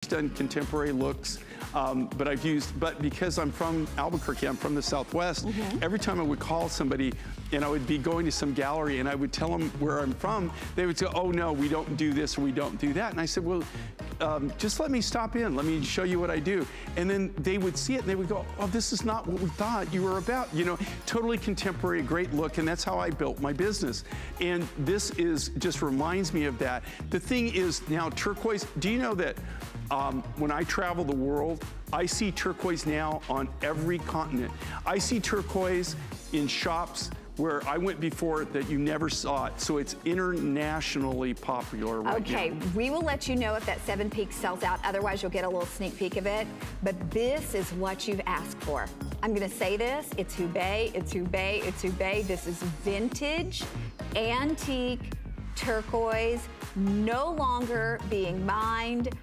done contemporary looks, but because I'm from Albuquerque, I'm from the Southwest, every time I would call somebody and I would be going to some gallery and I would tell them where I'm from, they would say, oh no, we don't do this or we don't do that. And I said, well, just let me stop in, let me show you what I do. And then they would see it and they would go, oh, this is not what we thought you were about. You know, totally contemporary, great look, and that's how I built my business. And this just reminds me of that. The thing is now turquoise, do you know that when I travel the world, I see turquoise now on every continent. I see turquoise in shops where I went before that you never saw it. So it's internationally popular right now. Okay, we will let you know if that 7 Peaks sells out. Otherwise, you'll get a little sneak peek of it. But this is what you've asked for. I'm gonna say this, it's Hubei, it's Hubei, it's Hubei. This is vintage, antique, turquoise, no longer being mined.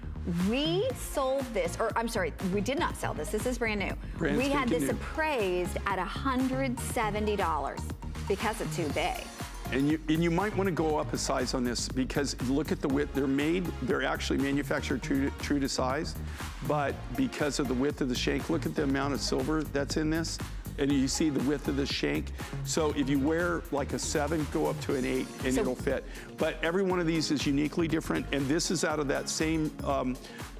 We sold this, or I'm sorry, we did not sell this. This is brand new. We had this appraised at $170 because it's Hubei. And you might want to go up a size on this because look at the width. They're actually manufactured true to size, but because of the width of the shank, look at the amount of silver that's in this. And you see the width of the shank. So if you wear like a 7, go up to an 8 and it'll fit. But every one of these is uniquely different. And this is out of that same,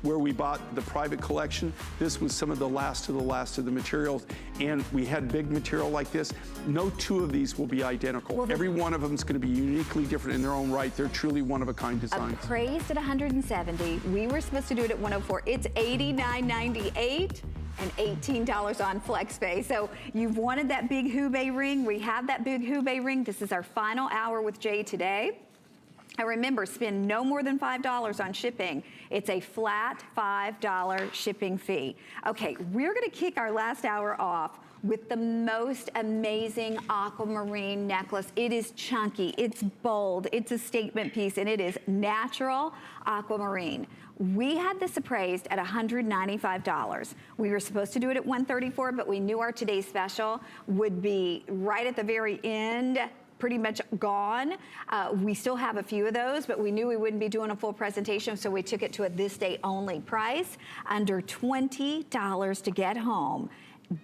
where we bought the private collection. This was some of the last of the materials. And we had big material like this. No 2 of these will be identical. Well, every one of them is gonna be uniquely different in their own right. They're truly one-of-a-kind designs. Appraised at $170. We were supposed to do it at $104. It's $89.98. and $18 on FlexPay. So you've wanted that big Hubei ring. We have that big Hubei ring. This is our final hour with Jay today. And remember, spend no more than $5 on shipping. It's a flat $5 shipping fee. Okay, we're gonna kick our last hour off with the most amazing aquamarine necklace. It is chunky, it's bold, it's a statement piece, and it is natural aquamarine. We had this appraised at $195. We were supposed to do it at $134, but we knew our today's special would be right at the very end, pretty much gone. We still have a few of those, but we knew we wouldn't be doing a full presentation, so we took it to a this day only price, under $20 to get home.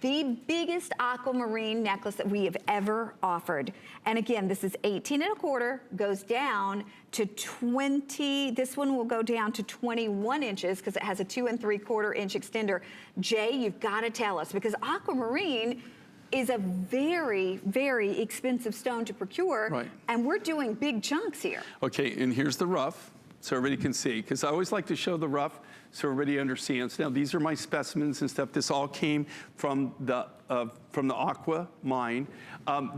The biggest aquamarine necklace that we have ever offered. And again, this is 18 1/4, goes down to 20. This one will go down to 21 inches because it has a 2 3/4 inch extender. Jay, you've got to tell us, because aquamarine is a very, very expensive stone to procure. Right. And we're doing big chunks here. Okay, and here's the rough, so everybody can see, because I always like to show the rough so everybody understands. Now, these are my specimens and stuff. This all came from the aqua mine.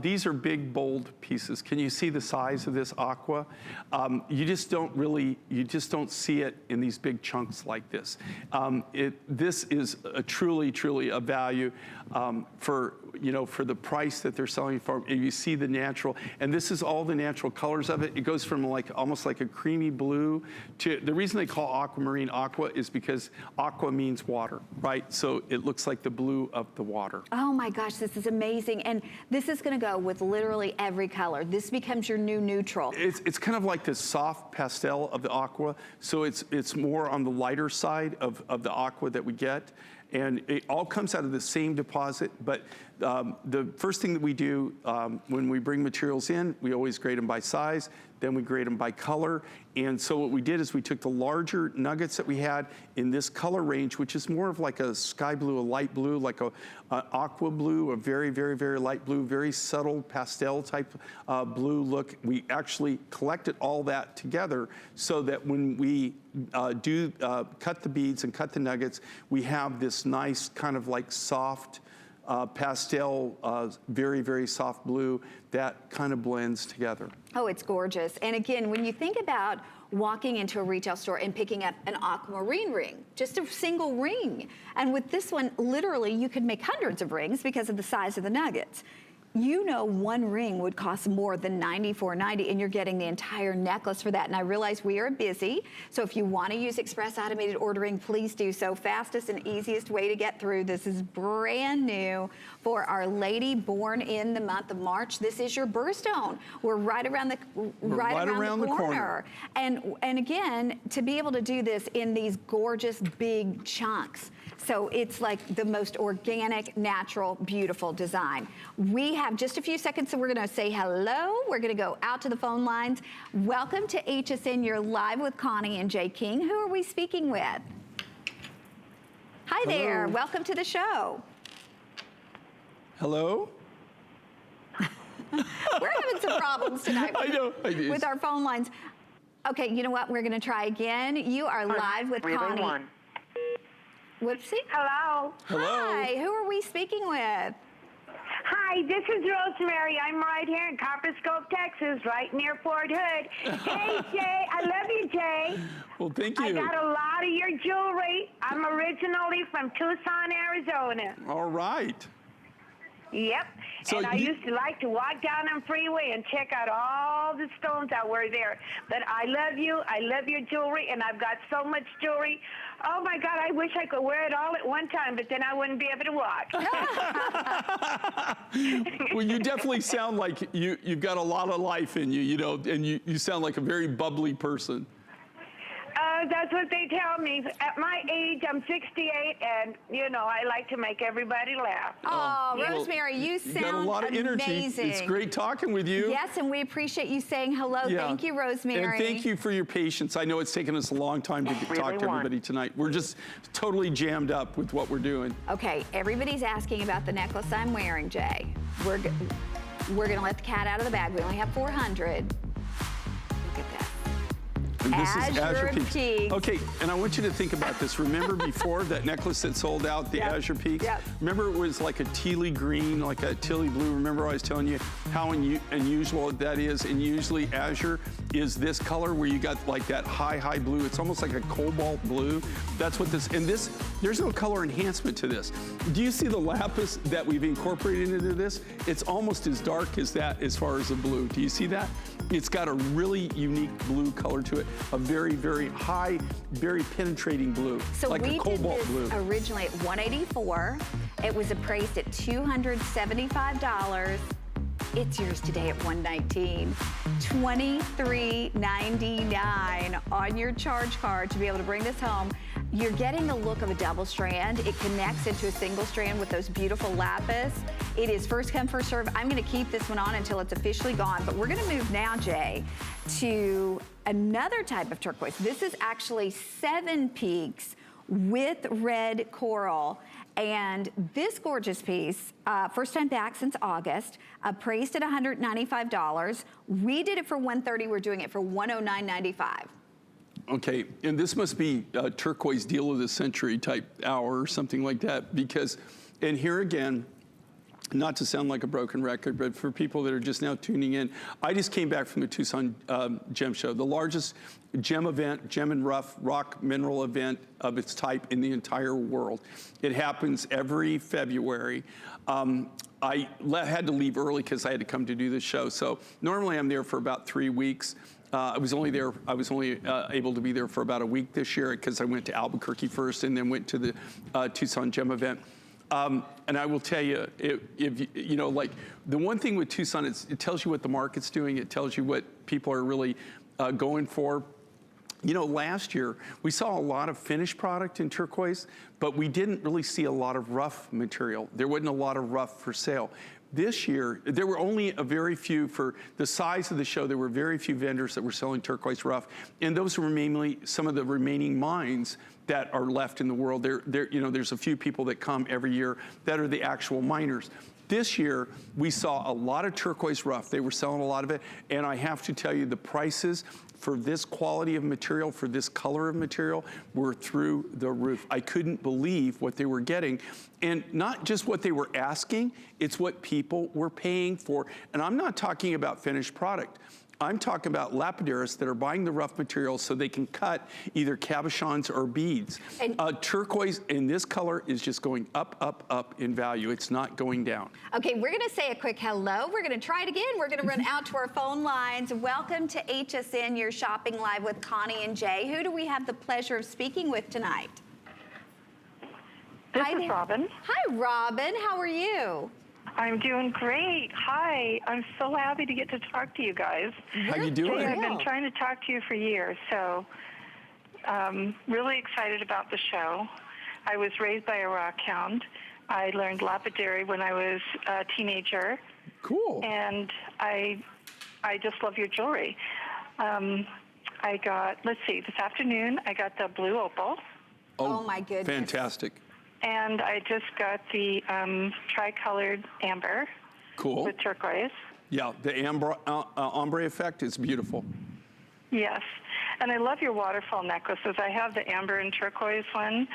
These are big, bold pieces. Can you see the size of this aqua? You just don't see it in these big chunks like this. This is truly, truly a value for the price that they're selling for. And you see the natural, and this is all the natural colors of it. It goes from almost like a creamy blue to, the reason they call aquamarine aqua is because aqua means water, right? So it looks like the blue of the water. Oh my gosh, this is amazing. And this is gonna go with literally every color. This becomes your new neutral. It's kind of like the soft pastel of the aqua. So it's more on the lighter side of the aqua that we get. And it all comes out of the same deposit, but the first thing that we do when we bring materials in, we always grade them by size, then we grade them by color. And so what we did is we took the larger nuggets that we had in this color range, which is more of like a sky blue, a light blue, like a aqua blue, a very, very, very light blue, very subtle pastel type blue look. We actually collected all that together so that when we cut the beads and cut the nuggets, we have this nice kind of like soft pastel, very, very soft blue that kind of blends together. Oh, it's gorgeous. And again, when you think about walking into a retail store and picking up an aquamarine ring, just a single ring. And with this one, literally, you could make hundreds of rings because of the size of the nuggets. you know one ring would cost more than $94.90, and you're getting the entire necklace for that. And I realize we are busy, so if you want to use express automated ordering, please do so. Fastest and easiest way to get through. This is brand new for Our Lady born in the month of March. This is your birthstone. We're right around the corner. And again, to be able to do this in these gorgeous big chunks. So it's like the most organic, natural, beautiful design. We have just a few seconds, so we're gonna say hello. We're gonna go out to the phone lines. Welcome to HSN. You're live with Connie and Jay King. Who are we speaking with? Hi there, welcome to the show. Hello? We're having some problems tonight with our phone lines. Okay, you know what? We're gonna try again. You are live with Connie. Whoopsie. Hello. Hello. Hi, who are we speaking with? Hi, this is Rosemary. I'm right here in Copper Scope, Texas, right near Fort Hood. Hey, Jay, I love you, Jay. Well, thank you. I got a lot of your jewelry. I'm originally from Tucson, Arizona. All right. Yep. So and I used to like to walk down on freeway and check out all the stones that were there. But I love you. I love your jewelry, and I've got so much jewelry. Oh, my God, I wish I could wear it all at one time, but then I wouldn't be able to walk. Well, you definitely sound like you've got a lot of life in you, you know, and you sound like a very bubbly person. That's what they tell me. At my age, I'm 68, and, you know, I like to make everybody laugh. Oh, Rosemary, you sound got a lot of energy. amazing. It's great talking with you. Yes, and we appreciate you saying hello. Yeah. Thank you, Rosemary. And thank you for your patience. I know it's taken us a long time to talk to everybody tonight. We're just totally jammed up with what we're doing. Okay, everybody's asking about the necklace I'm wearing, Jay. We're gonna let the cat out of the bag. We only have 400. Look at that. And this is Azure Peaks. Okay, and I want you to think about this. Remember before that necklace that sold out, the Azure Peaks? Yep. Remember it was like a tealy green, like a tealy blue. Remember I was telling you how unusual that is? And usually Azure is this color where you got like that high blue. It's almost like a cobalt blue. That's what this, and this, there's no color enhancement to this. Do you see the lapis that we've incorporated into this? It's almost as dark as that as far as the blue. Do you see that? It's got a really unique blue color to it. A very, very high, very penetrating blue, So like a cobalt we did this blue. originally at $184. It was appraised at $275. It's yours today at $119. $23.99 on your charge card to be able to bring this home. You're getting the look of a double strand. It connects into a single strand with those beautiful lapis. It is first come, first serve. I'm gonna keep this one on until it's officially gone, but we're gonna move now, Jay, to another type of turquoise. This is actually 7 peaks with red coral. And this gorgeous piece, first time back since August, appraised at $195. We did it for $130, we're doing it for $109.95. Okay, and this must be a turquoise deal of the century type hour or something like that, because, and here again, not to sound like a broken record, but for people that are just now tuning in, I just came back from the Tucson Gem Show, the largest gem event, gem and rock mineral event of its type in the entire world. It happens every February. I had to leave early because I had to come to do this show. So normally I'm there for about 3 weeks. I was only able to be there for about a week this year because I went to Albuquerque first and then went to the Tucson Gem event. And I will tell you, if you know, like the one thing with Tucson, it tells you what the market's doing. It tells you what people are really going for. You know, last year, we saw a lot of finished product in turquoise, but we didn't really see a lot of rough material. There wasn't a lot of rough for sale. This year, there were only a very few, for the size of the show, there were very few vendors that were selling turquoise rough, and those were mainly some of the remaining mines that are left in the world. You know, there's a few people that come every year that are the actual miners. This year, we saw a lot of turquoise rough. They were selling a lot of it, and I have to tell you, the prices for this quality of material, for this color of material, were through the roof. I couldn't believe what they were getting. And not just what they were asking, it's what people were paying for. And I'm not talking about finished product. I'm talking about lapidarists that are buying the rough material so they can cut either cabochons or beads. And turquoise in this color is just going up, up, up in value. It's not going down. Okay, we're gonna say a quick hello. We're gonna try it again. We're gonna run out to our phone lines. Welcome to HSN, you're shopping live with Connie and Jay. Who do we have the pleasure of speaking with tonight? This is Robin. Hi, Robin. How are you? I'm doing great. Hi. I'm so happy to get to talk to you guys. How you doing? Jay, I've been trying to talk to you for years, so really excited about the show. I was raised by a rockhound. I learned lapidary when I was a teenager. Cool. And I just love your jewelry. I got, let's see, this afternoon I got the blue opal. Oh my goodness. Fantastic. And I just got the tri-colored amber. Cool. With turquoise. Yeah, the ombre effect is beautiful. Yes. And I love your waterfall necklaces. I have the amber and turquoise one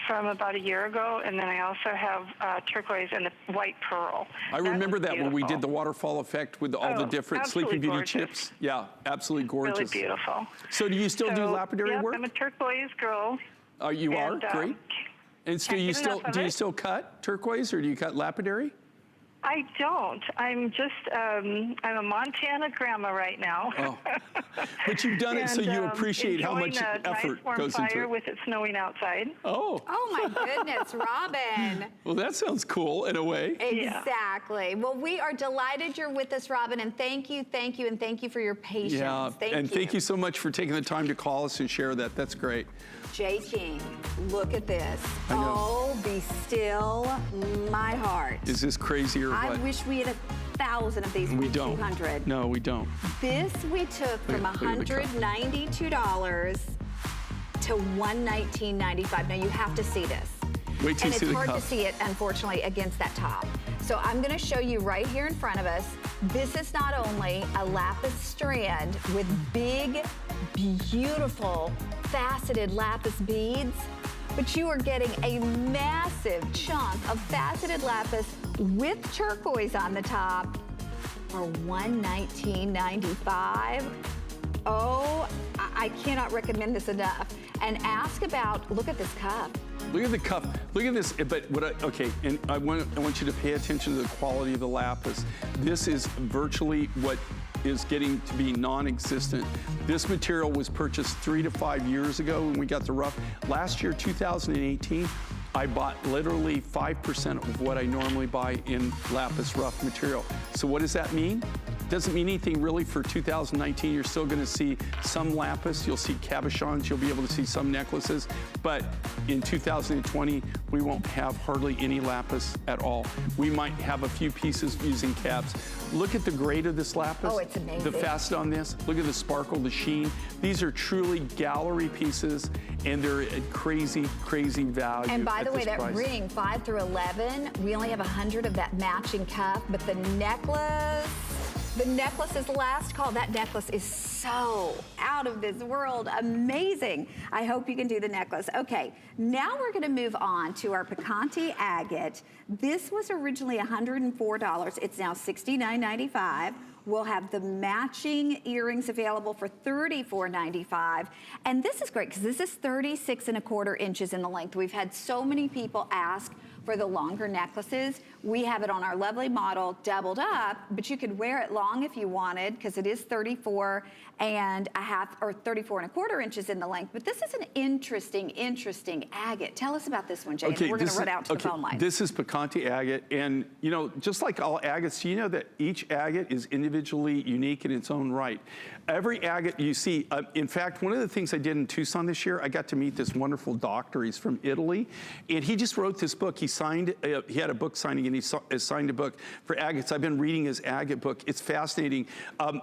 from about a year ago, and then I also have turquoise and the white pearl. I remember that when we did the waterfall effect with all the different Sleeping Beauty gorgeous. chips. Yeah, absolutely gorgeous. Really beautiful. So do you still do lapidary yep, work? I'm a turquoise girl. You are? Great. And so can't get enough of do you it. still cut turquoise or do you cut lapidary? I don't. I'm just, I'm a Montana grandma right now. Oh. But you've done it so you appreciate how much enjoying a effort nice warm goes fire into it. with it snowing outside. Oh. Oh my goodness, Robin. Well, that sounds cool in a way. Exactly. Well, we are delighted you're with us, Robin, and thank you, and thank you for your patience. Yeah, thank you so much for taking the time to call us and share that. That's great. Jay King, look at this. I know. Oh, be still my heart. Is this crazy or I what? wish we had 1,000 of these. We don't. 200. No, we don't. This we took from Look at the cup. $192 to $119.95. Now you have to see this. Wait till And you see it's the hard cup. to see it, unfortunately, against that top. So I'm gonna show you right here in front of us. This is not only a lapis strand with big, beautiful, faceted lapis beads, but you are getting a massive chunk of faceted lapis with turquoise on the top for $119.95. Oh, I cannot recommend this enough. And ask about, look at this cup. Look at the cup. Look at this. But okay, and I want you to pay attention to the quality of the lapis. This is virtually what is getting to be non-existent. This material was purchased 3 to 5 years ago when we got the rough. Last year, 2018, I bought literally 5% of what I normally buy in lapis rough material. So what does that mean? Doesn't mean anything really for 2019. You're still gonna see some lapis, you'll see cabochons, you'll be able to see some necklaces, but in 2020, we won't have hardly any lapis at all. We might have a few pieces using cabs. Look at the grade of this lapis. Oh, it's amazing. The facet on this, look at the sparkle, the sheen. These are truly gallery pieces, and they're at crazy, crazy value. And by the way, this that price. ring, 5 through 11, we only have 100 of that matching cuff, but the necklace is the last call. That necklace is so out of this world, amazing. I hope you can do the necklace. Okay, now we're gonna move on to our Picante agate. This was originally $104. It's now $69.95. We'll have the matching earrings available for $34.95. And this is great because this is 36¼ inches in the length. We've had so many people ask for the longer necklaces. We have it on our lovely model doubled up, but you could wear it long if you wanted because it is 34 and a half or 34¼ inches in the length. But this is an interesting agate. Tell us about this one, Jay. Okay, and we're going to run out to the phone line. This is Picante agate, and you know, just like all agates, you know that each agate is individually unique in its own right. Every agate you see, in fact, one of the things I did in Tucson this year, I got to meet this wonderful doctor. He's from Italy, and he just wrote this book. He signed, he had a book signing, and he signed a book for agates. I've been reading his agate book. It's fascinating.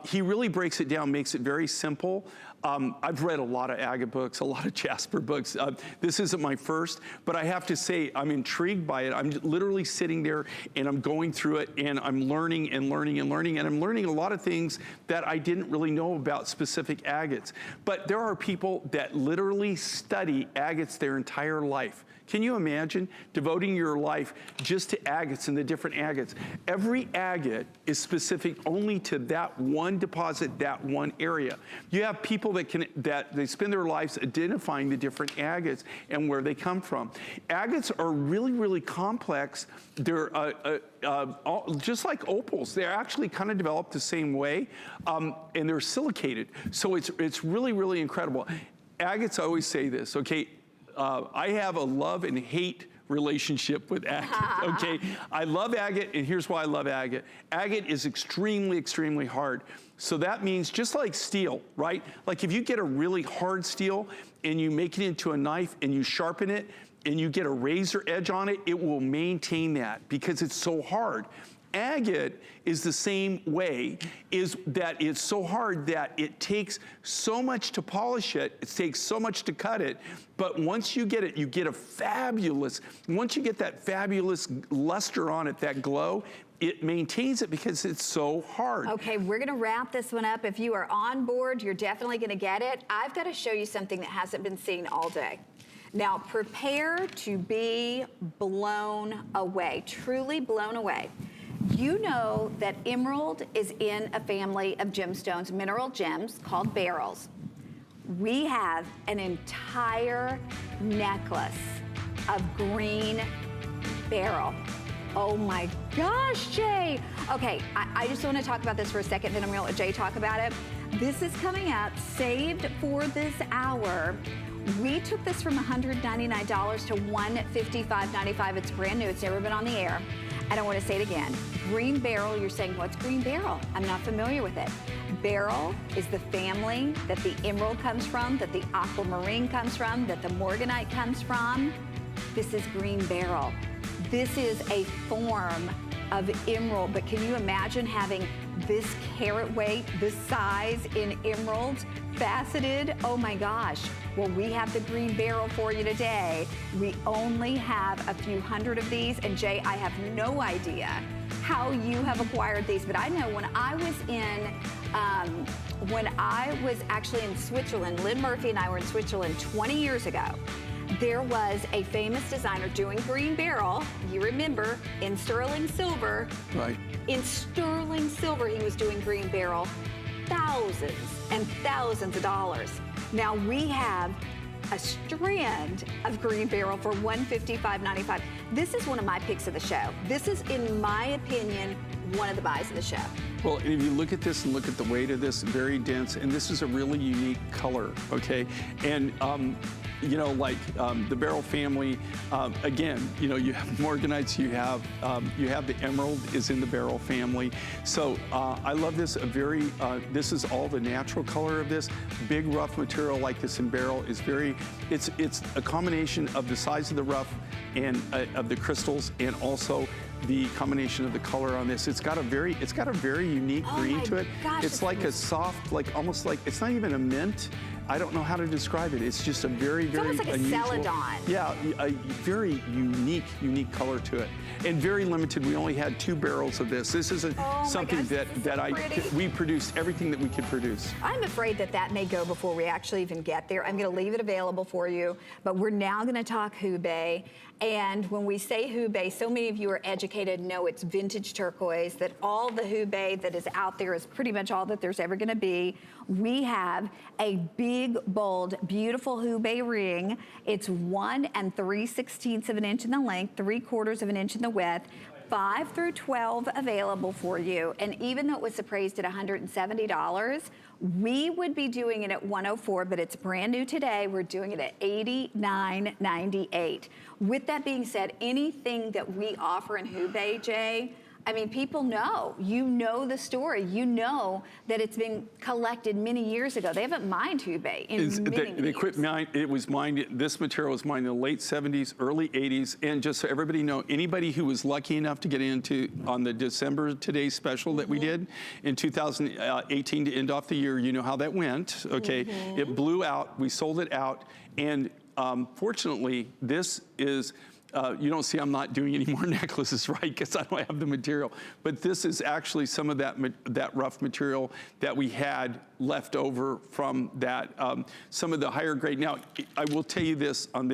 He really breaks it down, makes it very simple. I've read a lot of agate books, a lot of Jasper books. This isn't my first, but I have to say I'm intrigued by it. I'm literally sitting there and I'm going through it and I'm learning and learning and learning, and I'm learning a lot of things that I didn't really know about specific agates. But there are people that literally study agates their entire life. Can you imagine devoting your life just to agates and the different agates? Every agate is specific only to that one deposit, that one area. You have people that they spend their lives identifying the different agates and where they come from. Agates are really, really complex. They're just like opals. They're actually kind of developed the same way, and they're silicated. So it's really, really incredible. Agates, I always say this, okay? I have a love and hate relationship with agate, okay? I love agate, and here's why I love agate. Agate is extremely, extremely hard. So that means just like steel, right? Like if you get a really hard steel and you make it into a knife and you sharpen it and you get a razor edge on it, it will maintain that because it's so hard. Agate is the same way, is that it's so hard that it takes so much to polish it, it takes so much to cut it, but once you get it, you get a fabulous, once you get that fabulous luster on it, that glow, it maintains it because it's so hard. Okay, we're gonna wrap this one up. If you are on board, you're definitely gonna get it. I've gotta show you something that hasn't been seen all day. Now, prepare to be blown away, truly blown away. You know that emerald is in a family of gemstones, mineral gems called beryls. We have an entire necklace of green beryl. Oh my gosh, Jay. Okay, I just want to talk about this for a second, then I'm going to let Jay talk about it. This is coming up, saved for this hour. We took this from $199 to $155.95. It's brand new, it's never been on the air. And I want to say it again. Green beryl, you're saying, what's green beryl? I'm not familiar with it. Beryl is the family that the emerald comes from, that the aquamarine comes from, that the morganite comes from. This is green beryl. This is a form of emerald, but can you imagine having this carat weight, this size in emeralds, faceted? Oh my gosh. Well, we have the green beryl for you today. We only have a few hundred of these, and Jay, I have no idea how you have acquired these, but I know when I was actually in Switzerland, Lynn Murphy and I were in Switzerland 20 years ago, there was a famous designer doing green beryl, you remember, in sterling silver. Right. In sterling silver, he was doing green beryl, thousands and thousands of dollars. Now we have a strand of green beryl for $155.95. This is one of my picks of the show. This is, in my opinion, one of the buys of the show. Well, if you look at this and look at the weight of this, very dense, and this is a really unique color, okay? And you know, like the beryl family, again, you know, you have morganites, you have the emerald is in the beryl family. So I love this. This is all the natural color of this. Big rough material like this in beryl is it's a combination of the size of the rough and of the crystals, and also the combination of the color on this. It's got a very unique green to it. Gosh, it's like a soft, like almost like, it's not even a mint. I don't know how to describe it. It's just a very, very almost like unusual. a celadon. Yeah, a very unique color to it. And very limited. We only had 2 barrels of this. This isn't something we produced everything that we could produce. I'm afraid that may go before we actually even get there. I'm going to leave it available for you, but we're now going to talk Hubei. And when we say Hubei, so many of you are educated, know it's vintage turquoise, that all the Hubei that is out there is pretty much all that there's ever going to be. We have a big, bold, beautiful Hubei ring. It's 1 3/16 of an inch in the length, 3/4 of an inch in the width. 5 through 12 available for you. And even though it was appraised at $170, we would be doing it at $104, but it's brand new today. We're doing it at $89.98. With that being said, anything that we offer in Hubei, Jay, I mean, people know. You know the story. You know that it's been collected many years ago. They haven't mined Hubei in many They quit mine. It was mined. This material was mined in the late 70s, early 80s, and just so everybody know, anybody who was lucky enough to get into on the December Today special that we did in 2018 to end off the year, you know how that went. Okay, it blew out. We sold it out, and fortunately, this is. You don't see I'm not doing any more necklaces, right? Because I don't have the material. But this is actually some of that rough material that we had left over from that, some of the higher grade. Now, I will tell you this on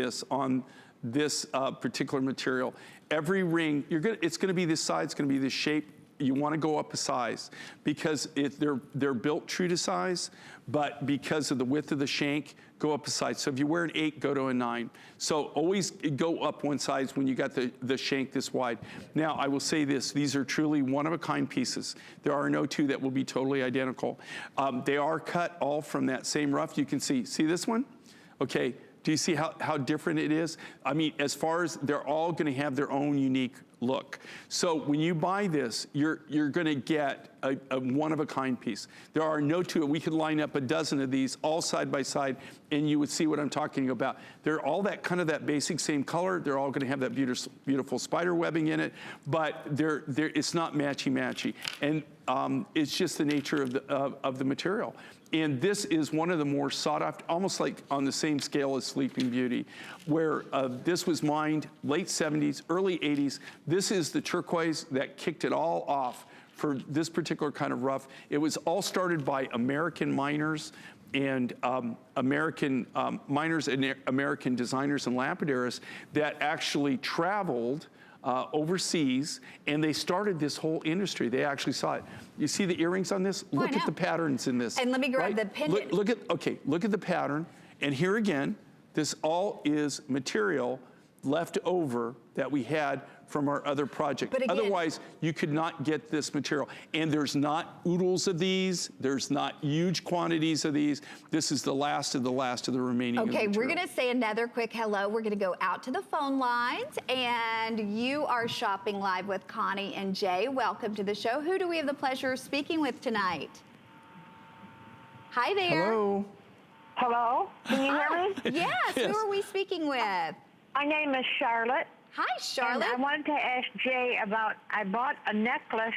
this particular material. Every ring, it's gonna be this size, it's gonna be this shape. You want to go up a size because they're built true to size, but because of the width of the shank, go up a size. So if you wear an 8, go to a 9. So always go up one size when you got the shank this wide. Now, I will say this, these are truly one-of-a-kind pieces. There are no two that will be totally identical. They are cut all from that same rough. You can see this one? Okay, do you see how different it is? I mean, as far as they're all gonna have their own unique look. So when you buy this, you're gonna get a one-of-a-kind piece. There are no two. We could line up a dozen of these all side by side and you would see what I'm talking about. They're all that kind of that basic same color. They're all gonna have that beautiful spider webbing in it, but it's not matchy-matchy. And it's just the nature of the material. And this is one of the more sought after, almost like on the same scale as Sleeping Beauty, where this was mined late 70s, early 80s. This is the turquoise that kicked it all off for this particular kind of rough. It was all started by American miners and American designers and lapidarists that actually traveled overseas, and they started this whole industry. They actually saw it. You see the earrings on this? Look at the patterns in this. And let me grab the pendant. Look at the pattern. And here again, this all is material left over that we had from our other project. But again, otherwise, you could not get this material. And there's not oodles of these. There's not huge quantities of these. This is the last of the remaining. Okay, we're gonna say another quick hello. We're gonna go out to the phone lines, and you are shopping live with Connie and Jay. Welcome to the show. Who do we have the pleasure of speaking with tonight? Hi there. Hello. Hello? Can you hear me? Yes, who are we speaking with? My name is Charlotte. Hi, Charlotte. And I wanted to ask Jay about, I bought a necklace,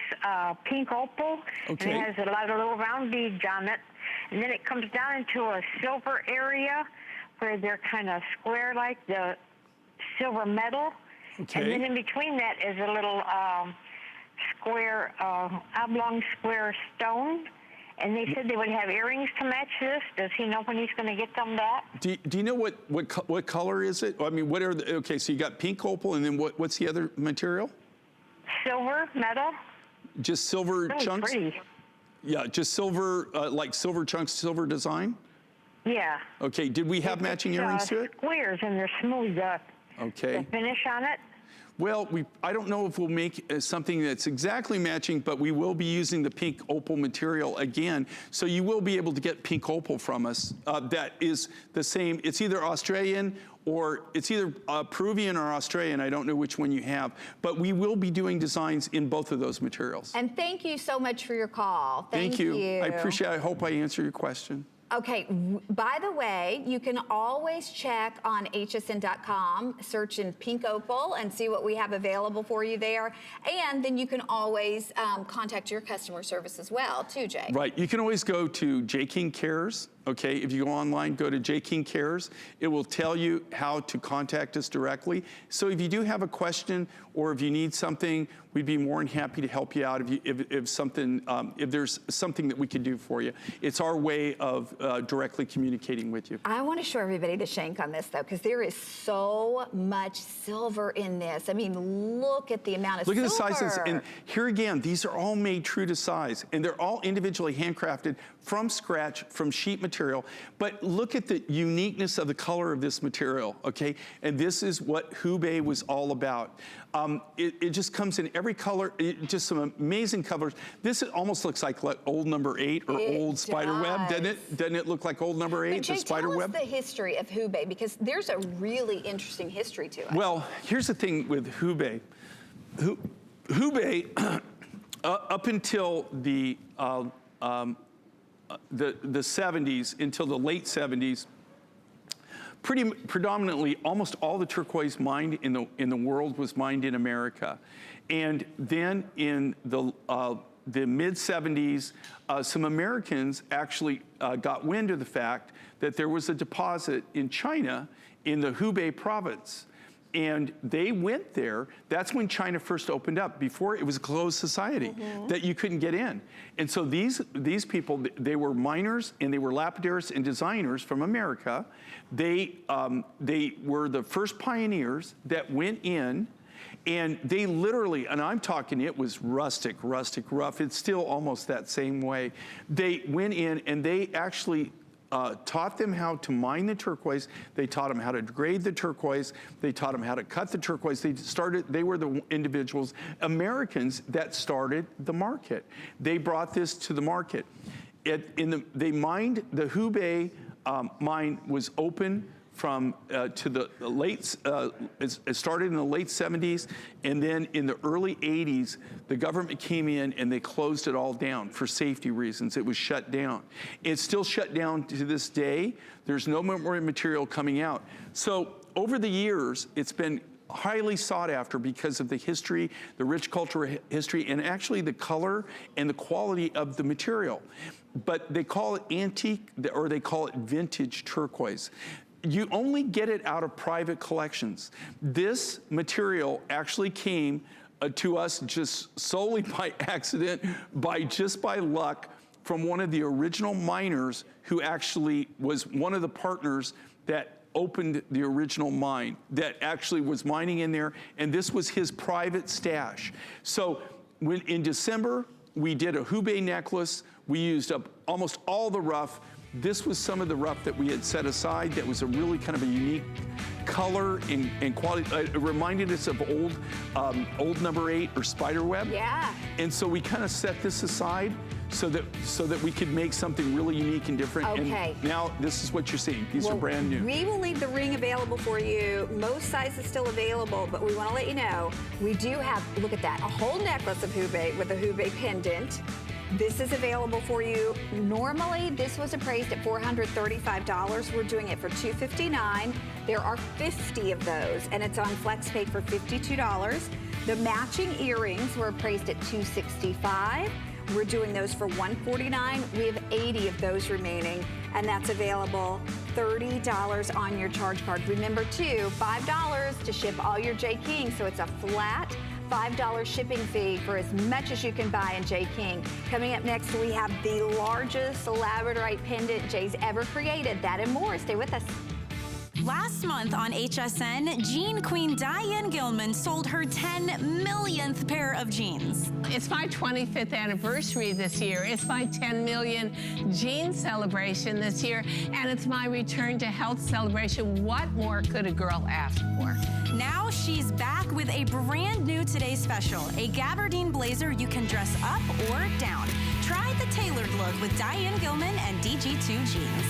pink opal, Okay. and it has a lot of little round beads on it. And then it comes down into a silver area where they're kind of square like the silver metal. Okay. And then in between that is a little square, oblong square stone. And they said they would have earrings to match this. Does he know when he's going to get them back? Do you know what color is it? I mean, what are the, okay, so you got pink opal, and then what's the other material? Silver, metal. Just silver Really chunks? pretty. Yeah, just silver, like silver chunks, silver design? Yeah. Okay, did we have matching earrings to it? Squares, and they're smooth. Okay. The finish on it. Well, I don't know if we'll make something that's exactly matching, but we will be using the pink opal material again. So you will be able to get pink opal from us. That is the same. It's either Australian or it's either Peruvian or Australian. I don't know which one you have. But we will be doing designs in both of those materials. And thank you so much for your call. Thank you. I appreciate it. I hope I answer your question. Okay, by the way, you can always check on hsn.com, search in pink opal and see what we have available for you there. And then you can always contact your customer service as well, too, Jay. Right, you can always go to J. King Cares. Okay, if you go online, go to J. King Cares. It will tell you how to contact us directly. So if you do have a question or if you need something, we'd be more than happy to help you out if there's something that we could do for you. It's our way of directly communicating with you. I want to show everybody the shank on this, though, because there is so much silver in this. I mean, look at the amount of silver. Look at the sizes. And here again, these are all made true to size, and they're all individually handcrafted from scratch, from sheet material. But look at the uniqueness of the color of this material, okay? And this is what Hubei was all about. It just comes in every color, just some amazing colors. This almost looks like old number 8 or old spider web, doesn't it? Doesn't it look like old number 8, Jay, the spider tell us web? the history of Hubei, because there's a really interesting history to it. Well, here's the thing with Hubei. Hubei, up until the 70s, until the late 70s, predominantly, almost all the turquoise mined in the world was mined in America. And then in the mid 70s, some Americans actually got wind of the fact that there was a deposit in China in the Hubei province. And they went there. That's when China first opened up. Before, it was a closed society that you couldn't get in. And so these people, they were miners and they were lapidaries and designers from America. They were the first pioneers that went in, and they literally, and I'm talking, it was rustic, rough. It's still almost that same way. They went in and they actually taught them how to mine the turquoise. They taught them how to grade the turquoise. They taught them how to cut the turquoise. They were the individuals, Americans, that started the market. They brought this to the market. They mined, the Hubei mine was open from to the late, it started in the late 70s, and then in the early 80s, the government came in and they closed it all down for safety reasons. It was shut down. It's still shut down to this day. There's no more material coming out. So over the years, it's been highly sought after because of the history, the rich cultural history, and actually the color and the quality of the material. But they call it antique, or they call it vintage turquoise. You only get it out of private collections. This material actually came to us just solely by accident, just by luck, from one of the original miners who actually was one of the partners that opened the original mine, that actually was mining in there, and this was his private stash. So in December, we did a Hubei necklace. We used up almost all the rough. This was some of the rough that we had set aside that was a really kind of a unique color and quality. It reminded us of old number 8 or spider web. Yeah. And so we kind of set this aside so that we could make something really unique and different. Okay. And now this is what you're seeing. These are brand new. We will leave the ring available for you. Most sizes still available, but we want to let you know, we do have, look at that, a whole necklace of Hubei with a Hubei pendant. This is available for you. Normally, this was appraised at $435. We're doing it for $259. There are 50 of those, and it's on FlexPay for $52. The matching earrings were appraised at $265. We're doing those for $149. We have 80 of those remaining, and that's available $30 on your charge card. Remember, too, $5 to ship all your J. King, so it's a flat $5 shipping fee for as much as you can buy in J. King. Coming up next, we have the largest labradorite pendant Jay's ever created. That and more. Stay with us. Last month on HSN, jean queen Diane Gilman sold her 10 millionth pair of jeans. It's my 25th anniversary this year. It's my 10 million jean celebration this year, and it's my return to health celebration. What more could a girl ask for? Now she's back with a brand new Today Special, a gabardine blazer you can dress up or down. Try the tailored look with Diane Gilman and DG2 jeans.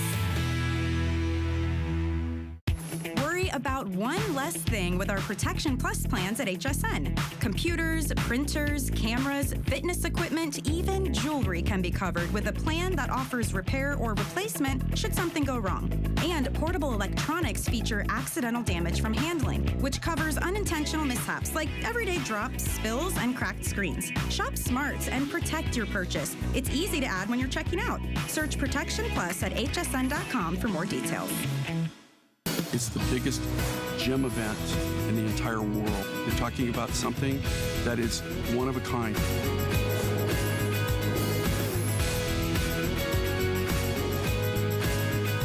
About one less thing with our Protection Plus plans at HSN. Computers, printers, cameras, fitness equipment, even jewelry can be covered with a plan that offers repair or replacement should something go wrong. And portable electronics feature accidental damage from handling, which covers unintentional mishaps like everyday drops, spills, and cracked screens. Shop smart and protect your purchase. It's easy to add when you're checking out. Search Protection Plus at hsn.com for more details. It's the biggest gem event in the entire world. You're talking about something that is one of a kind.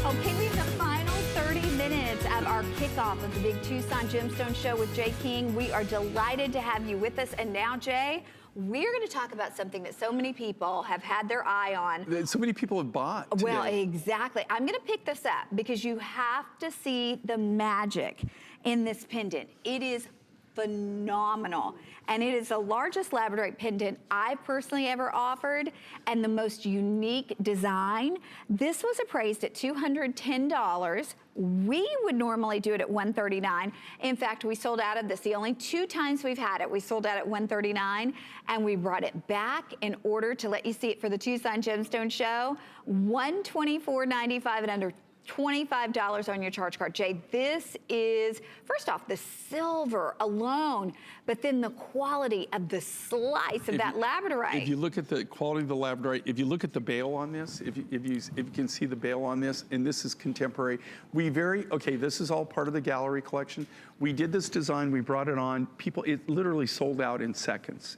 Okay, we have the final 30 minutes of our kickoff of the Big Tucson Gemstone Show with Jay King. We are delighted to have you with us. And now, Jay, we're going to talk about something that so many people have had their eye on. So many people have bought today. Well, exactly. I'm going to pick this up because you have to see the magic in this pendant. It is phenomenal. And it is the largest labradorite pendant I personally ever offered and the most unique design. This was appraised at $210. We would normally do it at $139. In fact, we sold out of this. The only 2 times we've had it, we sold out at $139, and we brought it back in order to let you see it for the Tucson Gemstone Show. $124.95 and under $25 on your charge card. Jay, this is, first off, the silver alone, but then the quality of the slice of that labradorite. If you look at the quality of the labradorite, if you look at the bail on this, if you can see the bail on this, and this is contemporary, okay, this is all part of the gallery collection. We did this design, we brought it on, it literally sold out in seconds,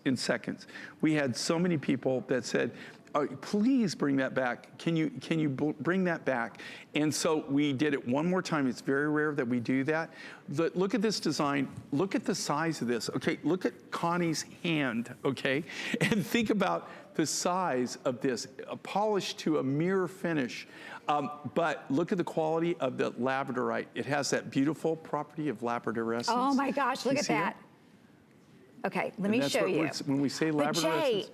We had so many people that said, please bring that back. Can you bring that back? And so we did it one more time. It's very rare that we do that. Look at this design. Look at the size of this. Okay, look at Connie's hand, okay? And think about the size of this, polished to a mirror finish. But look at the quality of the labradorite. It has that beautiful property of labradorescence. Oh my gosh, look at that. Okay, let me show you. When we say labradorite,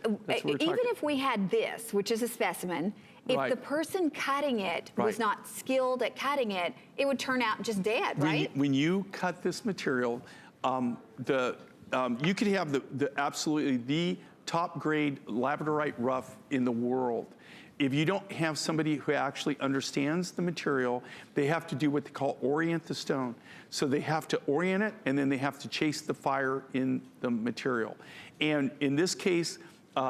even if we had this, which is a specimen, if the person cutting it was not skilled at cutting it, it would turn out just dead, right? When you cut this material, you could have absolutely the top grade labradorite rough in the world. If you don't have somebody who actually understands the material, they have to do what they call orient the stone. So they have to orient it, and then they have to chase the fire in the material. And in this case,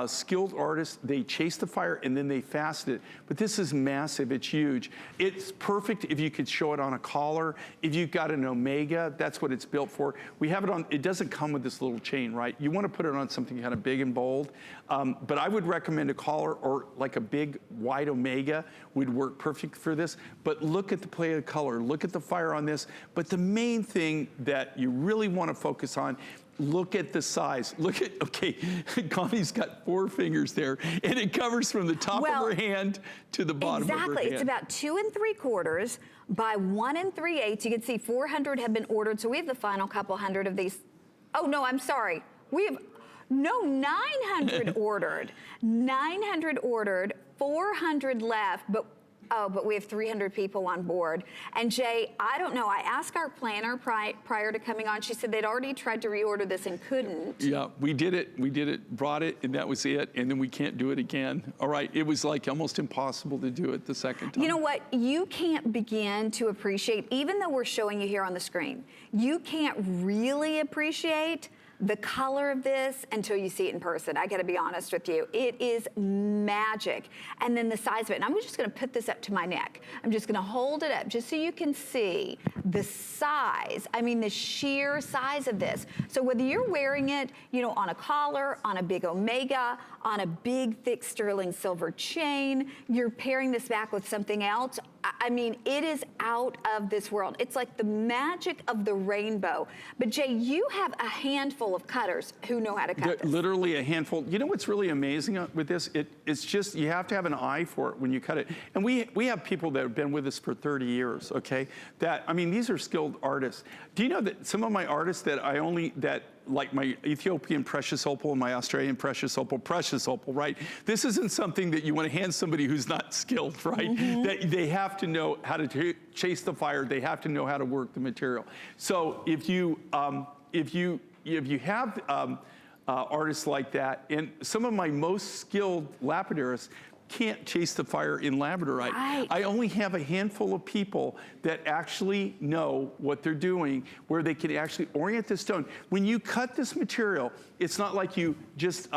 skilled artists, they chase the fire and then they fasten it. But this is massive, it's huge. It's perfect if you could show it on a collar. If you've got an Omega, that's what it's built for. We have it on, it doesn't come with this little chain, right? You want to put it on something kind of big and bold. But I would recommend a collar or like a big wide Omega would work perfect for this. But look at the play of color, look at the fire on this. But the main thing that you really want to focus on, look at the size. Look at, okay, Connie's got 4 fingers there, and it covers from the top of her hand to the bottom of her hand. Exactly. It's about 2 3/4 by 1 3/8. You can see 400 have been ordered, so we have the final couple hundred of these. Oh, no, I'm sorry. We have, no, 900 ordered. 900 ordered, 400 left, but we have 300 people on board. And Jay, I don't know, I asked our planner prior to coming on, she said they'd already tried to reorder this and couldn't. Yeah, we did it, brought it, and that was it, and then we can't do it again. All right, it was like almost impossible to do it the second time. You know what, you can't begin to appreciate, even though we're showing you here on the screen, you can't really appreciate the color of this until you see it in person. I gotta be honest with you. It is magic. And then the size of it, and I'm just gonna put this up to my neck. I'm just gonna hold it up just so you can see the size. I mean, the sheer size of this. So whether you're wearing it, you know, on a collar, on a big Omega, on a big, thick sterling silver chain, you're pairing this back with something else, I mean, it is out of this world. It's like the magic of the rainbow. But Jay, you have a handful of cutters who know how to cut this. Literally a handful. You know what's really amazing with this? It's just, you have to have an eye for it when you cut it. And we have people that have been with us for 30 years, okay? That, I mean, these are skilled artists. Do you know that some of my artists like my Ethiopian precious opal and my Australian precious opal, right? This isn't something that you want to hand somebody who's not skilled, right? That they have to know how to chase the fire. They have to know how to work the material. So if you have artists like that, and some of my most skilled lapidarists can't chase the fire in labradorite. Right. I only have a handful of people that actually know what they're doing, where they can actually orient the stone. When you cut this material, it's not like you just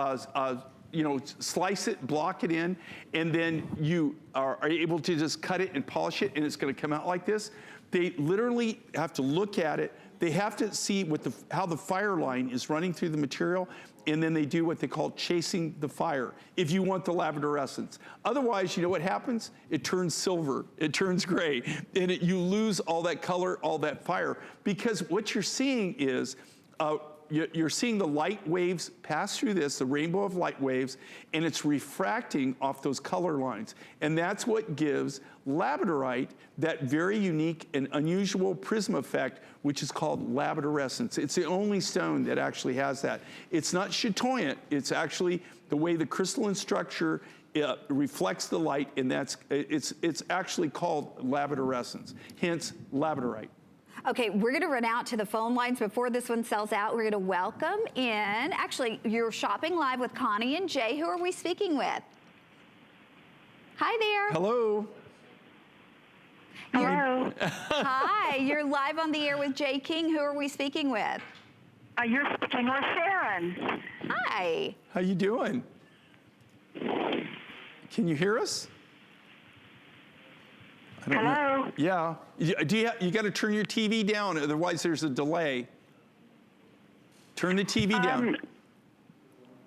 you know, slice it, block it in, and then you are able to just cut it and polish it, and it's going to come out like this. They literally have to look at it. They have to see how the fire line is running through the material, and then they do what they call chasing the fire, if you want the labradorescence. Otherwise, you know what happens? It turns silver, it turns gray, and you lose all that color, all that fire, because what you're seeing is you're seeing the light waves pass through this, the rainbow of light waves, and it's refracting off those color lines. And that's what gives labradorite that very unique and unusual prism effect, which is called labradorescence. It's the only stone that actually has that. It's not chatoyant, it's actually the way the crystalline structure reflects the light, and it's actually called labradorescence, hence labradorite. Okay, we're going to run out to the phone lines before this one sells out. We're going to welcome in, actually, you're shopping live with Connie and Jay. Who are we speaking with? Hi there. Hello. Hello. Hi, you're live on the air with Jay King. Who are we speaking with? You're speaking with Sharon. Hi. How you doing? Can you hear us? I don't know. Hello. Yeah. You got to turn your TV down, otherwise there's a delay. Turn the TV down.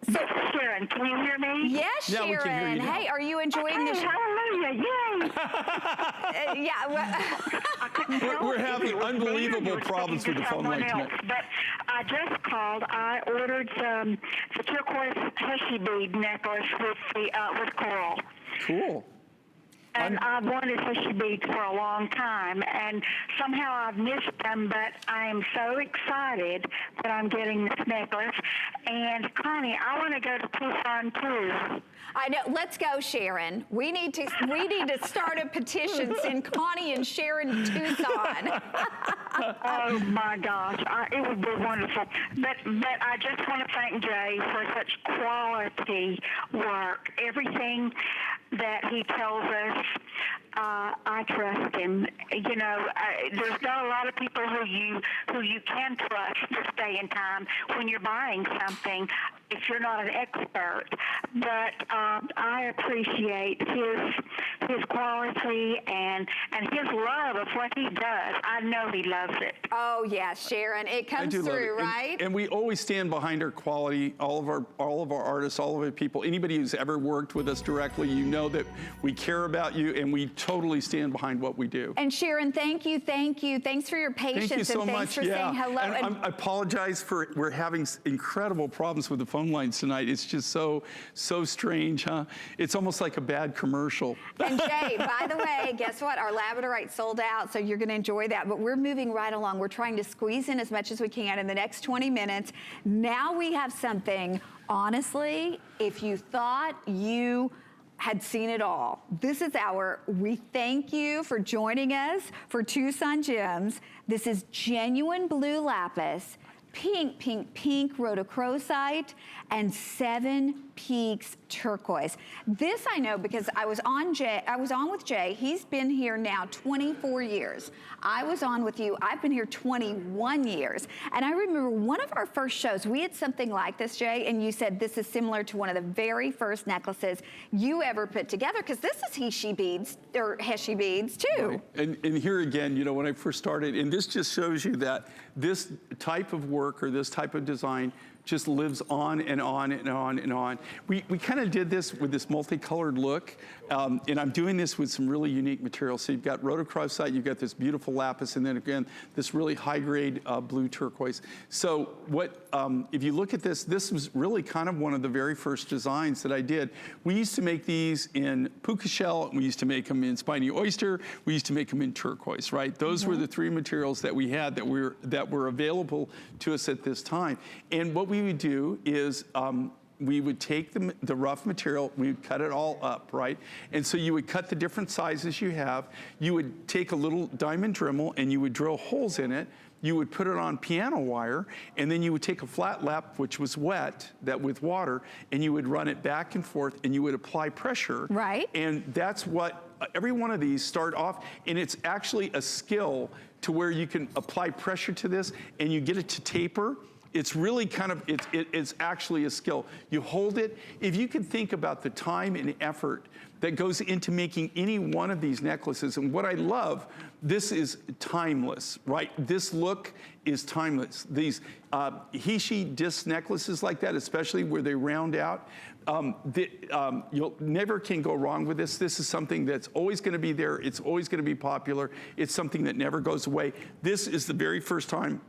Sharon, can you hear me? Yes, Yeah, we can hear Sharon. you now. Hey, are you enjoying the show? Hallelujah, yay! We're having unbelievable problems with the phone line tonight. But I just called. I ordered the turquoise heshy bead necklace with coral. Cool. And I've wanted heshy beads for a long time, and somehow I've missed them, but I am so excited that I'm getting this necklace. And Connie, I want to go to Tucson too. I know. Let's go, Sharon. We need to start a petition. Send Connie and Sharon to Tucson. Oh my gosh, it would be wonderful. But I just want to thank Jay for such quality work. Everything that he tells us, I trust him. You know, there's not a lot of people who you can trust this day and time when you're buying something if you're not an expert. But I appreciate his quality and his love of what he does. I know he loves it. Oh yeah, Sharon, it I comes do love through, it. right? And we always stand behind our quality. All of our artists, all of our people, anybody who's ever worked with us directly, you know that we care about you, and we totally stand behind what we do. And Sharon, thank you. Thanks for your patience. Thank you so and thanks much. for saying hello. And I apologize we're having incredible problems with the phone lines tonight. It's just so strange, huh? It's almost like a bad commercial. And Jay, by the way, guess what? Our labradorite sold out, so you're going to enjoy that. But we're moving right along. We're trying to squeeze in as much as we can in the next 20 minutes. Now we have something, honestly, if you thought you had seen it all, this is we thank you for joining us for Tucson Gems. This is genuine blue lapis, pink rhodochrosite, and 7 Peaks turquoise. This I know because I was on with Jay. He's been here now 24 years. I was on with you. I've been here 21 years. And I remember one of our first shows, we had something like this, Jay, and you said this is similar to one of the very first necklaces you ever put together, because this is heshy beads too. Right. And here again, you know, when I first started, and this just shows you that this type of work or this type of design just lives on and on and on and on. We kind of did this with this multicolored look, and I'm doing this with some really unique materials. So you've got rhodochrosite, you've got this beautiful lapis, and then again, this really high-grade blue turquoise. So if you look at this was really kind of one of the very first designs that I did. We used to make these in puka shell, we used to make them in spiny oyster, we used to make them in turquoise, right? Those were the 3 materials that we had that were available to us at this time. And what we would do is we would take the rough material, we would cut it all up, right? And so you would cut the different sizes you have. You would take a little diamond Dremel and you would drill holes in it. You would put it on piano wire, and then you would take a flat lap, which was wet, with water, and you would run it back and forth, and you would apply pressure. Right. And that's what every one of these start off, and it's actually a skill to where you can apply pressure to this, and you get it to taper. It's really it's actually a skill. You hold it. If you could think about the time and effort that goes into making any one of these necklaces, and what I love, this is timeless, right? This look is timeless. These Hishi disc necklaces like that, especially where they round out, you'll never can go wrong with this. This is something that's always going to be there. It's always going to be popular. It's something that never goes away. This is the very first time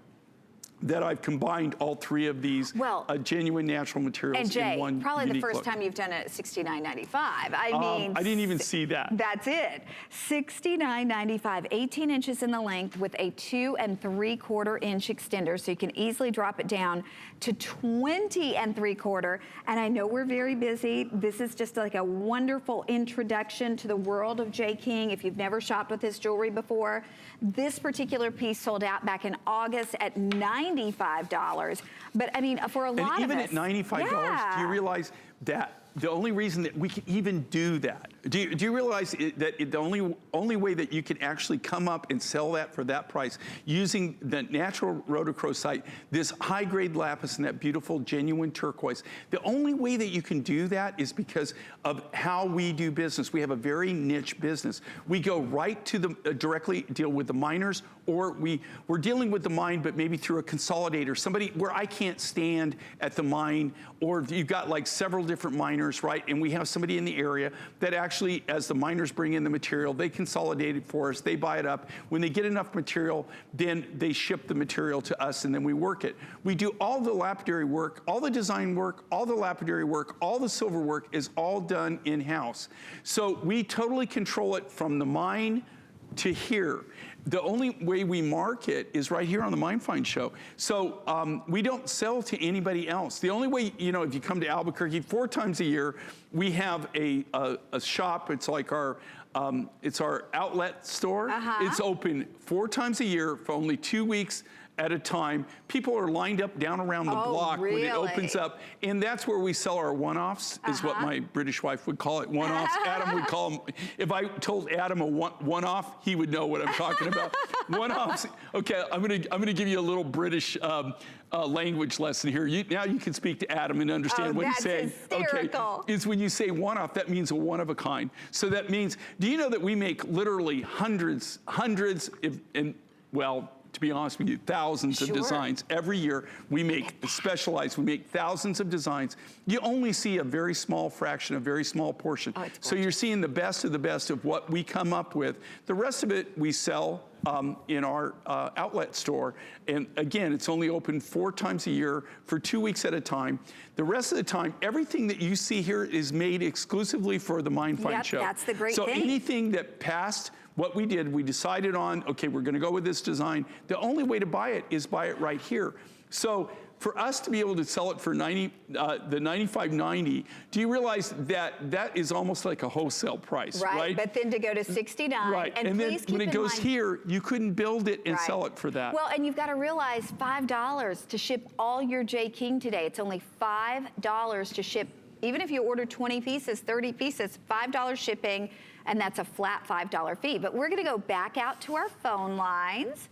that I've combined all three of these genuine natural materials and Jay, in one probably the first look. time you've done it at $69.95. I mean, I didn't even see that. That's it. $69.95, 18 inches in the length with a 2 3/4 inch extender, so you can easily drop it down to 20 3/4. And I know we're very busy. This is just like a wonderful introduction to the world of Jay King. If you've never shopped with his jewelry before, this particular piece sold out back in August at $95. But I mean, for a lot of us. And even at $95, do you realize that the only reason that we can even do that, do you realize that the only way that you can actually come up and sell that for that price using the natural rhodochrosite, this high-grade lapis and that beautiful genuine turquoise, the only way that you can do that is because of how we do business. We have a very niche business. We go right to the, directly deal with the miners, or we're dealing with the mine, but maybe through a consolidator, somebody where I can't stand at the mine, or you've got like several different miners, right? And we have somebody in the area that actually, as the miners bring in the material, they consolidate it for us, they buy it up. When they get enough material, then they ship the material to us and then we work it. We do all the lapidary work, all the design work, all the lapidary work, all the silver work is all done in-house. So we totally control it from the mine to here. The only way we market is right here on the Mine Find Show. So we don't sell to anybody else. The only way, you know, if you come to Albuquerque 4 times a year, we have a shop. It's like our outlet store. It's open 4 times a year for only 2 weeks at a time. People are lined up down around the block when it opens up. And that's where we sell our one-offs, is what my British wife would call it, one-offs. Adam would call them, if I told Adam a one-off, he would know what I'm talking about. One-offs, okay, I'm gonna give you a little British language lesson here. Now you can speak to Adam and understand what he's saying. Hysterical. Okay, is when you say one-off, that means a one of a kind. So that means, do you know that we make literally hundreds, well, to be honest with you, thousands of designs. Every year we make specialized, we make thousands of designs. You only see a very small fraction, a very small portion. So you're seeing the best of what we come up with. The rest of it we sell in our outlet store. And again, it's only open 4 times a year for 2 weeks at a time. The rest of the time, everything that you see here is made exclusively for the Mine Find Show. That's the great thing. So anything that passed what we did, we decided on, okay, we're gonna go with this design. The only way to buy it is buy it right here. So for us to be able to sell it for the $95.90, do you realize that that is almost like a wholesale price, right? But then to go to $69, right. And then when it goes here, you couldn't build it and sell it for that. Well, and you've got to realize $5 to ship all your Jay King today. It's only $5 to ship. Even if you order 20 pieces, 30 pieces, $5 shipping, and that's a flat $5 fee. But we're gonna go back out to our phone lines,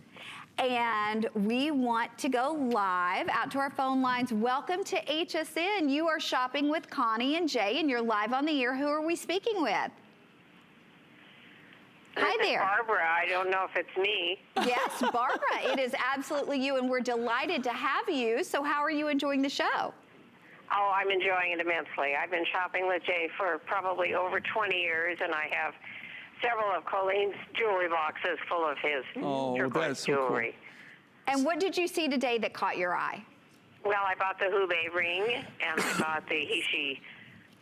and we want to go live out to our phone lines. Welcome to HSN. You are shopping with Connie and Jay, and you're live on the air. Who are we speaking with? Hi there. Barbara, I don't know if it's me. Yes, Barbara, it is absolutely you, and we're delighted to have you. So how are you enjoying the show? Oh, I'm enjoying it immensely. I've been shopping with Jay for probably over 20 years, and I have several of Colleen's jewelry boxes full of his turquoise jewelry. Cool. And what did you see today that caught your eye? Well, I bought the Hubei ring, and I bought the Hishi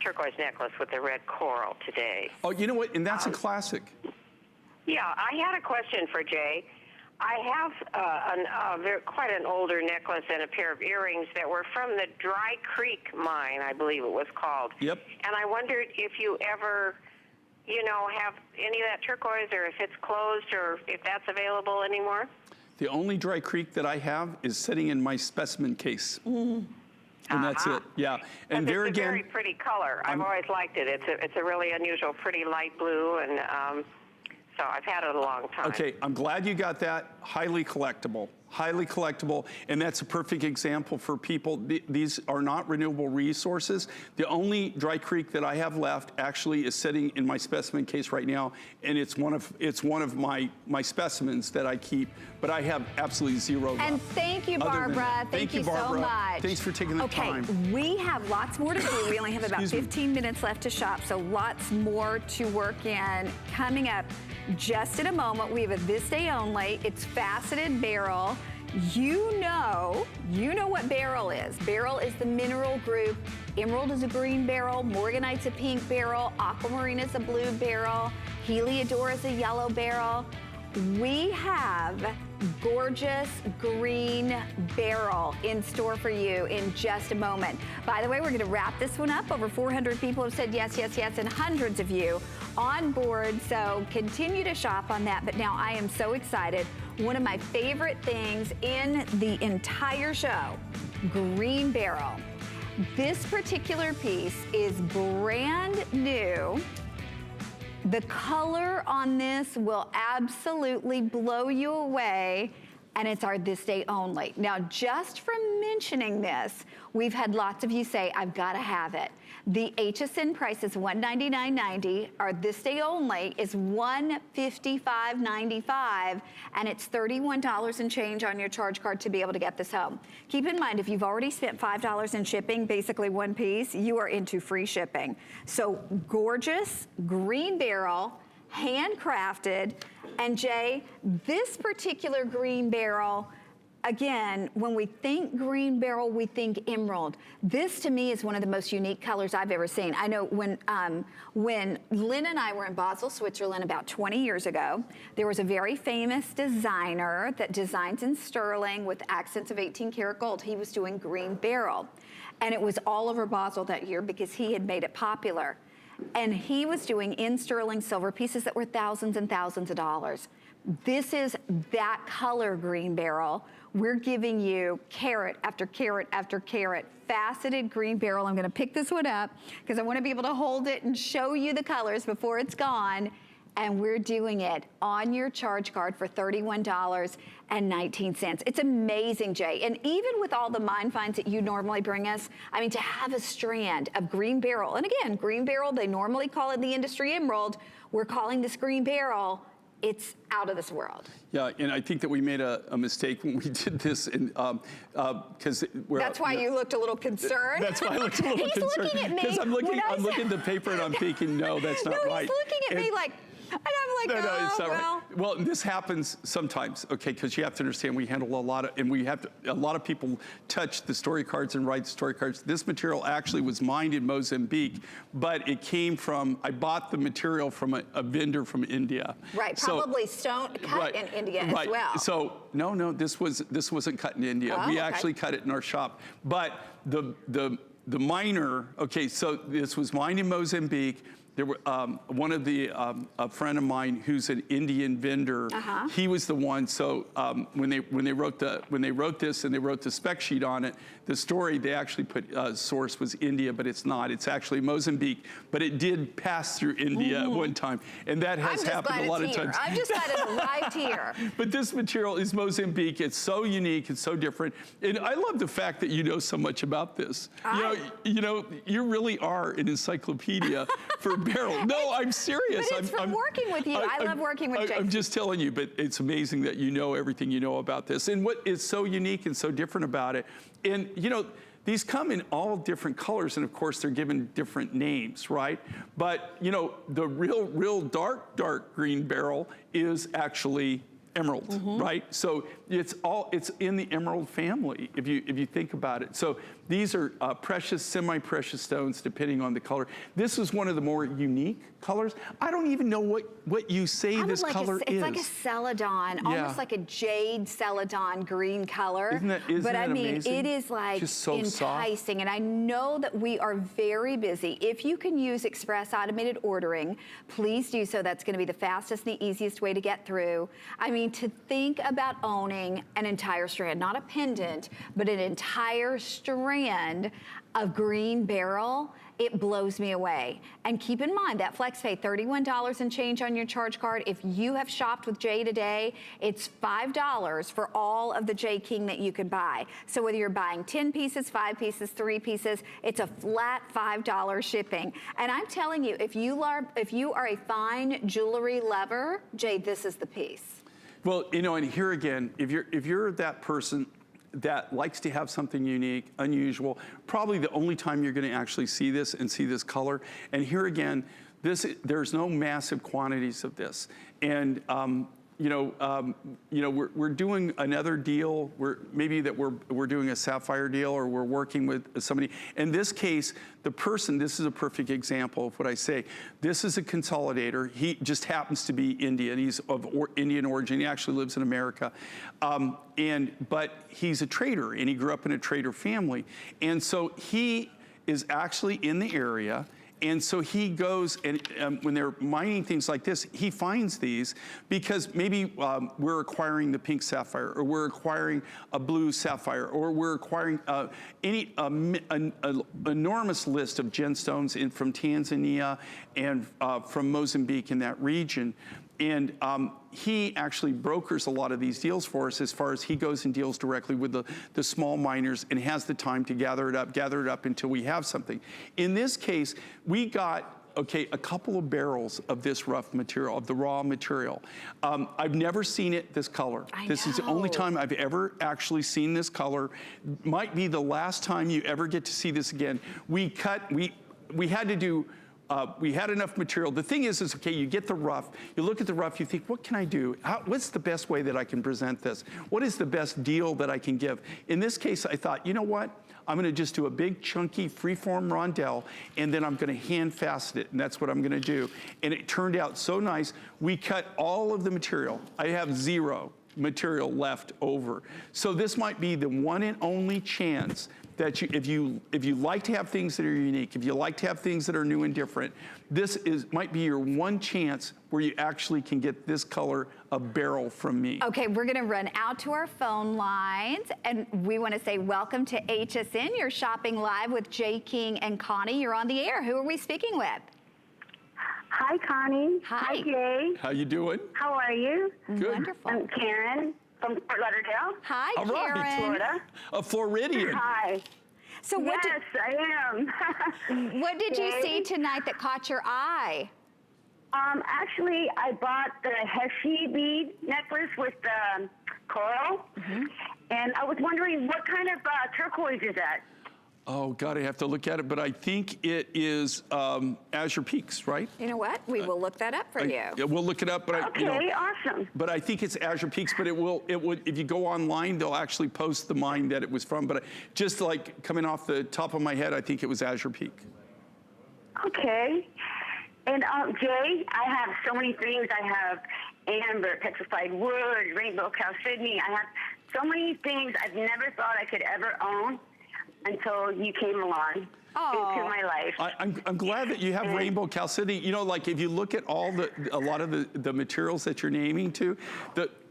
turquoise necklace with the red coral today. Oh, you know what? And that's a classic. Yeah, I had a question for Jay. I have quite an older necklace and a pair of earrings that were from the Dry Creek mine, I believe it was called. Yep. And I wondered if you ever, you know, have any of that turquoise, or if it's closed, or if that's available anymore. The only Dry Creek that I have is sitting in my specimen case. And that's it, yeah. And there again, it's a very pretty color. I've always liked it. It's a really unusual, pretty light blue, and so I've had it a long time. Okay, I'm glad you got that. Highly collectible. Highly collectible, and that's a perfect example for people. These are not renewable resources. The only Dry Creek that I have left actually is sitting in my specimen case right now, and it's one of my specimens that I keep, but I have absolutely zero left. And thank you, Barbara. Thank you Barbara. so much. Thanks for taking the time. Okay, we have lots more to do. We only have about 15 minutes left to shop, so lots more to work in. Coming up just in a moment, we have a this day only. It's faceted barrel. You know what beryl is. Beryl is the mineral group. Emerald is a green beryl. Morganite's a pink beryl. Aquamarine is a blue beryl. Heliodora is a yellow beryl. We have gorgeous green beryl in store for you in just a moment. By the way, we're going to wrap this one up. Over 400 people have said yes, yes, yes, and hundreds of you on board. So continue to shop on that. But now I am so excited. One of my favorite things in the entire show, green beryl. This particular piece is brand new. The color on this will absolutely blow you away, and it's our this day only. Now, just from mentioning this, we've had lots of you say, I've got to have it. The HSN price is $199.90. Our this day only is $155.95, and it's $31 and change on your charge card to be able to get this home. Keep in mind, if you've already spent $5 in shipping, basically one piece, you are into free shipping. So gorgeous, green beryl, handcrafted, and Jay, this particular green beryl, again, when we think green beryl, we think emerald. This to me is one of the most unique colors I've ever seen. I know when Lynn and I were in Basel, Switzerland about 20 years ago, there was a very famous designer that designs in sterling with accents of 18 karat gold. He was doing green beryl. And it was all over Basel that year because he had made it popular. And he was doing in sterling silver pieces that were thousands and thousands of dollars. This is that color green beryl. We're giving you carat after carat after carat, faceted green beryl. I'm gonna pick this one up because I wanna be able to hold it and show you the colors before it's gone. And we're doing it on your charge card for $31.19. It's amazing, Jay. And even with all the mine finds that you normally bring us, I mean, to have a strand of green beryl, and again, green beryl, they normally call it in the industry emerald. We're calling this green beryl. It's out of this world. Yeah, and I think that we made a mistake when we did this, because that's why you looked a little concerned. That's why I looked a little He's concerned. looking at me. Because I'm looking at the paper and I'm thinking, no, that's not right. He's looking at me like, and I'm like, no, it's not well. right. Well, this happens sometimes, okay, because you have to understand we handle a lot of, and a lot of people touch the story cards and write story cards. This material actually was mined in Mozambique, but it came from, I bought the material from a vendor from India. Right, probably stone cut in India as well. So, no, this wasn't cut in India. We actually cut it in our shop. But the miner, okay, so this was mined in Mozambique. There were one of the a friend of mine who's an Indian vendor. He was the one. So when they wrote this and they wrote the spec sheet on it, the story they actually put source was India, but it's not. It's actually Mozambique. But it did pass through India at one time, and that has happened a lot of times. I'm just glad it arrived here. But this material is Mozambique. It's so unique. It's so different, and I love the fact that you know so much about this. You really are an encyclopedia for beryl. No, I'm serious. But it's from working with you. I love working with Jason. I'm just telling you, but it's amazing that you know everything you know about this. And what is so unique and so different about it, and these come in all different colors, and of course they're given different names, right? But the real dark green beryl is actually emerald, right? So it's in the emerald family if you think about it. So these are precious, semi-precious stones depending on the color. This is one of the more unique colors. I don't even know what you say this color is. It's like a celadon, almost like a jade celadon green color. Isn't that amazing? It is like just so enticing. soft. And I know that we are very busy. If you can use express automated ordering, please do so. That's going to be the fastest and the easiest way to get through. I mean, to think about owning an entire strand, not a pendant, but an entire strand of green beryl, it blows me away. And keep in mind that FlexPay, $31 and change on your charge card. If you have shopped with Jay today, it's $5 for all of the Jay King that you can buy. So whether you're buying 10 pieces, 5 pieces, 3 pieces, it's a flat $5 shipping. And I'm telling you, if you are a fine jewelry lover, Jay, this is the piece. Well, and here again, if you're that person that likes to have something unique, unusual, probably the only time you're going to actually see this and see this color. And here again, there's no massive quantities of this. And we're doing another deal. We're doing a sapphire deal, or we're working with somebody. In this case, the person, this is a perfect example of what I say. This is a consolidator. He just happens to be Indian. He's of Indian origin. He actually lives in America. But he's a trader, and he grew up in a trader family. And so he is actually in the area. And so he goes, and when they're mining things like this, he finds these because maybe we're acquiring the pink sapphire, or we're acquiring a blue sapphire, or we're acquiring an enormous list of gemstones from Tanzania and from Mozambique in that region. And he actually brokers a lot of these deals for us, as far as he goes and deals directly with the small miners and has the time to gather it up until we have something. In this case, we got, a couple of barrels of this rough material, of the raw material. I've never seen it this color. This is the only time I've ever actually seen this color. Might be the last time you ever get to see this again. We had to do, we had enough material. The thing is okay, you get the rough, you look at the rough, you think, what can I do? What's the best way that I can present this? What is the best deal that I can give? In this case, I thought, you know what? I'm gonna just do a big, chunky, freeform rondelle, and then I'm gonna hand fasten it, and that's what I'm gonna do. And it turned out so nice. We cut all of the material. I have 0 material left over. So this might be the one and only chance that if you like to have things that are unique, if you like to have things that are new and different, this might be your one chance where you actually can get this color, a barrel from me. Okay, we're gonna run out to our phone lines, and we wanna say welcome to HSN. You're shopping live with Jay King and Connie. You're on the air. Who are we speaking with? Hi, Connie. Hi. Hi, Jay. How you doing? How are you? Good. Wonderful. I'm Karen from Fort Lauderdale. Hi, All right. Karen. Florida. A Floridian. Hi. So Yes, I am. what did you Jay? see tonight that caught your eye? Actually, I bought the Heshi bead necklace with the coral, and I was wondering what kind of turquoise is that? Oh, God, I have to look at it, but I think it is Azure Peaks, right? You know what? We will look that up for you. Yeah, we'll look it up, but Okay, awesome. But I think it's Azure Peaks, but it would, if you go online, they'll actually post the mine that it was from. But just like coming off the top of my head, I think it was Azure Peak. Okay. And Jay, I have so many things. I have amber, petrified wood, rainbow chalcedony. I have so many things I've never thought I could ever own until you came along into my life. I'm glad that you have rainbow chalcedony. You know, like if you look at a lot of the materials that you're naming to,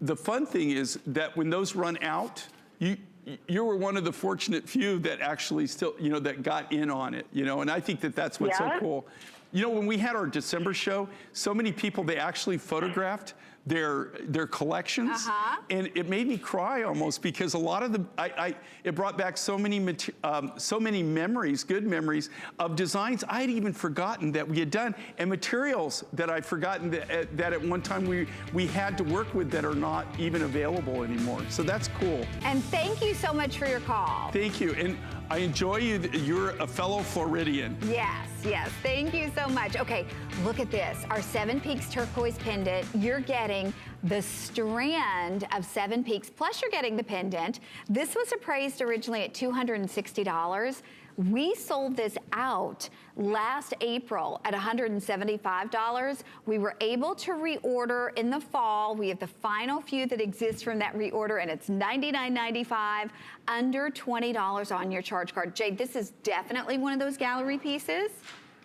the fun thing is that when those run out, you were one of the fortunate few that actually still, that got in on it, and I think that that's what's so cool. When we had our December show, so many people, they actually photographed their collections, and it made me cry almost, because a lot of it brought back so many memories, good memories of designs I had even forgotten that we had done, and materials that I'd forgotten that at one time we had to work with that are not even available anymore. So that's cool. And thank you so much for your call. Thank you. And I enjoy you. You're a fellow Floridian. Yes, yes. Thank you so much. Okay, look at this. Our 7 Peaks turquoise pendant. You're getting the strand of 7 Peaks, plus you're getting the pendant. This was appraised originally at $260. We sold this out last April at $175. We were able to reorder in the fall. We have the final few that exist from that reorder, and it's $99.95, under $20 on your charge card. Jade, this is definitely one of those gallery pieces.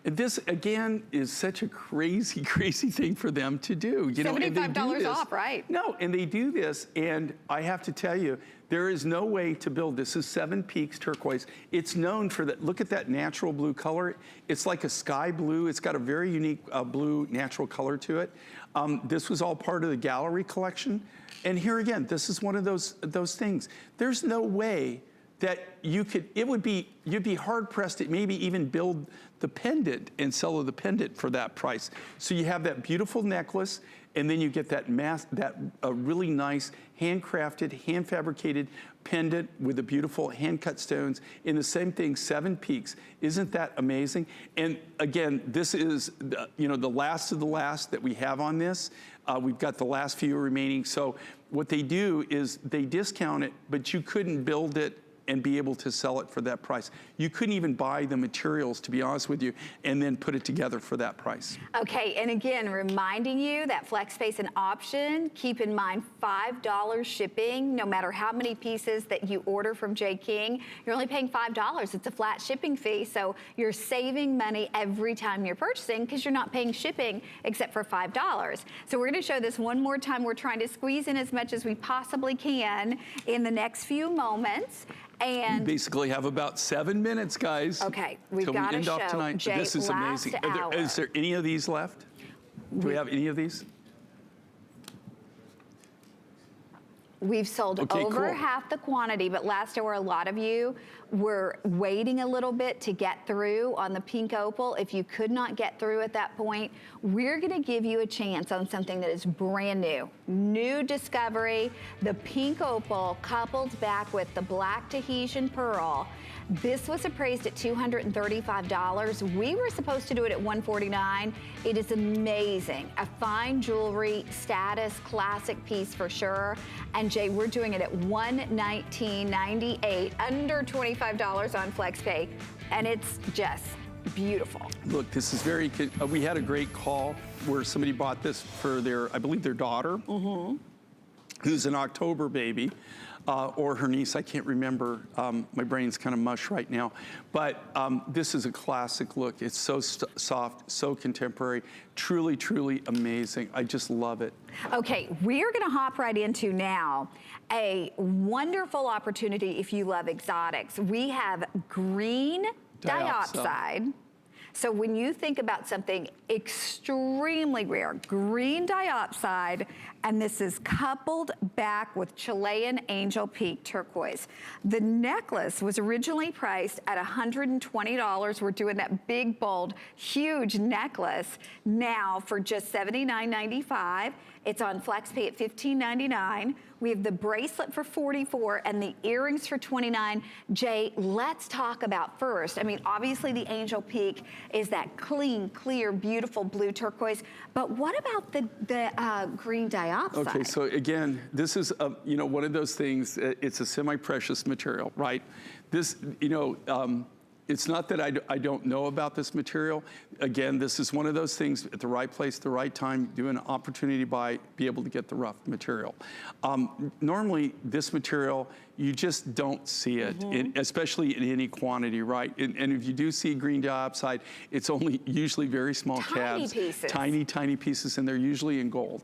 This, again, is such a crazy, crazy thing for them to do. $75 off, right? No, and they do this, and I have to tell you, there is no way to build. This is 7 Peaks turquoise. It's known for that. Look at that natural blue color. It's like a sky blue. It's got a very unique blue natural color to it. This was all part of the gallery collection. And here again, this is one of those things. There's no way that you'd be hard pressed to maybe even build the pendant and sell the pendant for that price. So you have that beautiful necklace. and then you get that really nice handcrafted, hand-fabricated pendant with the beautiful hand-cut stones in the same thing, 7 peaks. Isn't that amazing? And again, this is the last of the last that we have on this. We've got the last few remaining. So what they do is they discount it, but you couldn't build it and be able to sell it for that price. You couldn't even buy the materials, to be honest with you, and then put it together for that price. Okay, and again, reminding you that FlexPay's an option. Keep in mind $5 shipping, no matter how many pieces that you order from J. King. You're only paying $5. It's a flat shipping fee, so you're saving money every time you're purchasing because you're not paying shipping except for $5. So we're gonna show this one more time. We're trying to squeeze in as much as we possibly can in the next few moments. And we basically have about 7 minutes, guys. Okay, we've got to show tonight. Jay, this is amazing. Is there any of these left? Do we have any of these? We've sold over half the quantity, but last hour, a lot of you were waiting a little bit to get through on the pink opal. If you could not get through at that point, we're gonna give you a chance on something that is brand new. New discovery, the pink opal coupled back with the black Tahitian pearl. This was appraised at $235. We were supposed to do it at $149. It is amazing. A fine jewelry, status, classic piece for sure. And Jay, we're doing it at $119.98, under $25 on FlexPay. And it's just beautiful. Look, this is very, we had a great call where somebody bought this for I believe their daughter, who's an October baby. Or her niece, I can't remember. My brain's kind of mush right now. But this is a classic look. It's so soft, so contemporary, truly, truly amazing. I just love it. Okay, we are gonna hop right into now a wonderful opportunity if you love exotics. We have green diopside. So when you think about something extremely rare, green diopside, and this is coupled back with Chilean Angel Peak turquoise. The necklace was originally priced at $120. We're doing that big, bold, huge necklace now for just $79.95. It's on FlexPay at $15.99. We have the bracelet for $44 and the earrings for $29. Jay, let's talk about first. I mean, obviously the Angel Peak is that clean, clear, beautiful blue turquoise. But what about the green diopside? Okay, so again, this is one of those things. It's a semi-precious material, right? This, it's not that I don't know about this material. Again, this is one of those things at the right place, the right time, do an opportunity buy, be able to get the rough material. Normally, this material, you just don't see it, especially in any quantity, right? And if you do see green diopside, it's only usually very small tabs. Pieces. Tiny, tiny pieces, and they're usually in gold.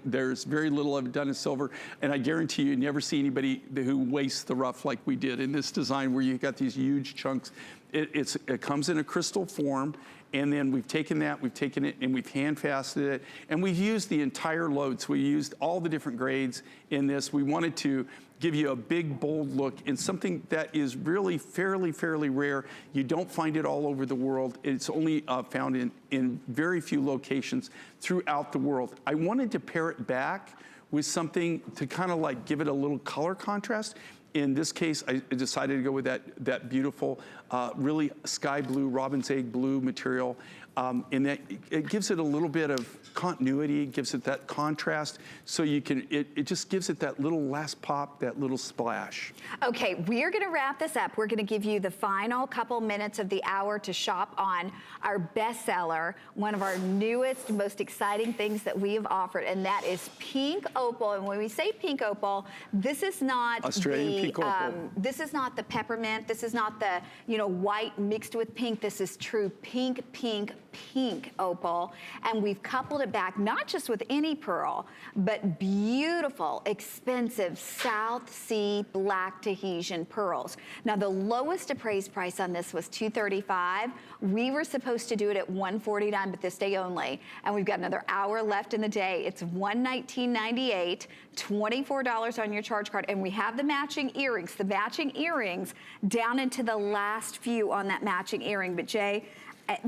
There's very little of it done in silver, and I guarantee you never see anybody who wastes the rough like we did in this design where you got these huge chunks. It comes in a crystal form, and then we've taken it and we've hand faceted it, and we've used the entire load. So we used all the different grades in this. We wanted to give you a big, bold look in something that is really fairly rare. You don't find it all over the world. It's only found in very few locations throughout the world. I wanted to pair it back with something to kind of like give it a little color contrast. In this case, I decided to go with that beautiful, really sky blue, robin's egg blue material. And that it gives it a little bit of continuity, gives it that contrast, so you can, it just gives it that little last pop, that little splash. Okay, we're gonna wrap this up. We're gonna give you the final couple minutes of the hour to shop on our bestseller, one of our newest, most exciting things that we have offered, and that is pink opal. And when we say pink opal, this is not Australian pink opal. This is not the peppermint. This is not the white mixed with pink. This is true pink opal, and we've coupled it back not just with any pearl, but beautiful, expensive South Sea black Tahitian pearls. Now, the lowest appraised price on this was $235. We were supposed to do it at $149, but this day only, and we've got another hour left in the day. It's $119.98, $24 on your charge card, and we have the matching earrings. The matching earrings down into the last few on that matching earring. But Jay,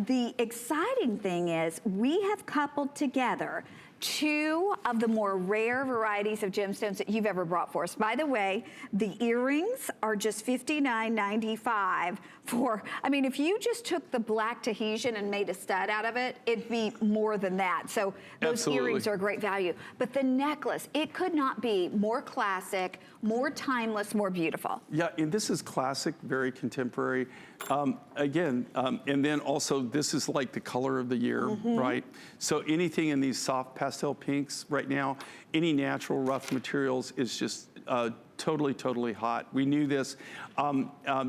the exciting thing is we have coupled together two of the more rare varieties of gemstones that you've ever brought for us. By the way, the earrings are just $59.95 for, I mean, if you just took the black Tahitian and made a stud out of it, it'd be more than that. So those Absolutely. earrings are a great value. But the necklace, it could not be more classic, more timeless, more beautiful. Yeah, and this is classic, very contemporary. And then also this is like the color of the year, right? So anything in these soft pastel pinks right now, any natural rough materials is just totally, totally hot. We knew this.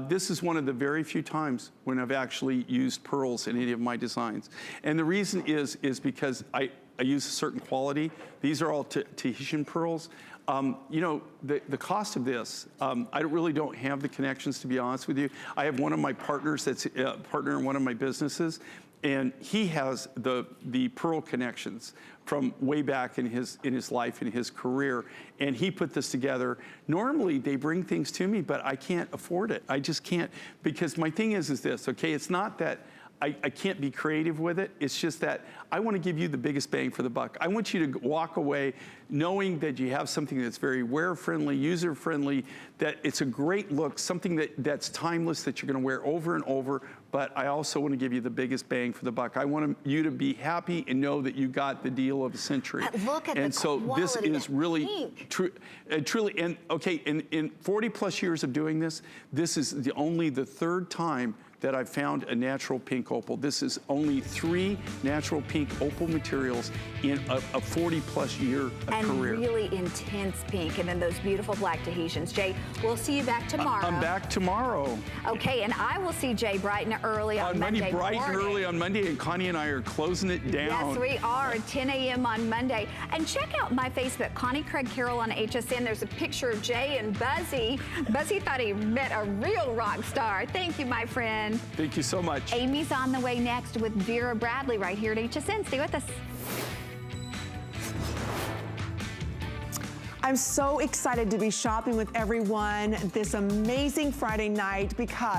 This is one of the very few times when I've actually used pearls in any of my designs. And the reason is because I use a certain quality. These are all Tahitian pearls. You know, the cost of this, I really don't have the connections, to be honest with you. I have one of my partners that's a partner in one of my businesses, and he has the pearl connections from way back in his life, in his career, and he put this together. Normally, they bring things to me, but I can't afford it. I just can't, because my thing is this, okay? It's not that I can't be creative with it. It's just that I want to give you the biggest bang for the buck. I want you to walk away knowing that you have something that's very wear-friendly, user-friendly, that it's a great look, something that's timeless, that you're going to wear over and over, but I also want to give you the biggest bang for the buck. I want you to be happy and know that you got the deal of a century. But look at and the so quality this of is that really pink. truly, and okay, in 40 plus years of doing this, this is only the third time that I've found a natural pink opal. This is only 3 natural pink opal materials in a 40 plus year career. And really intense pink, and then those beautiful black Tahitians. Jay, we'll see you back tomorrow. I'm back tomorrow. Okay, and I will see Jay bright and early on Monday bright and morning. early on Monday, and Connie and I are closing it down. Yes, we are, at 10 a.m. on Monday. And check out my Facebook, Connie Craig-Carroll on HSN. There's a picture of Jay and Buzzy. Buzzy thought he met a real rock star. Thank you, my friend. Thank you so much. Amy's on the way next with Vera Bradley right here at HSN. Stay with us. I'm so excited to be shopping with everyone this amazing Friday night because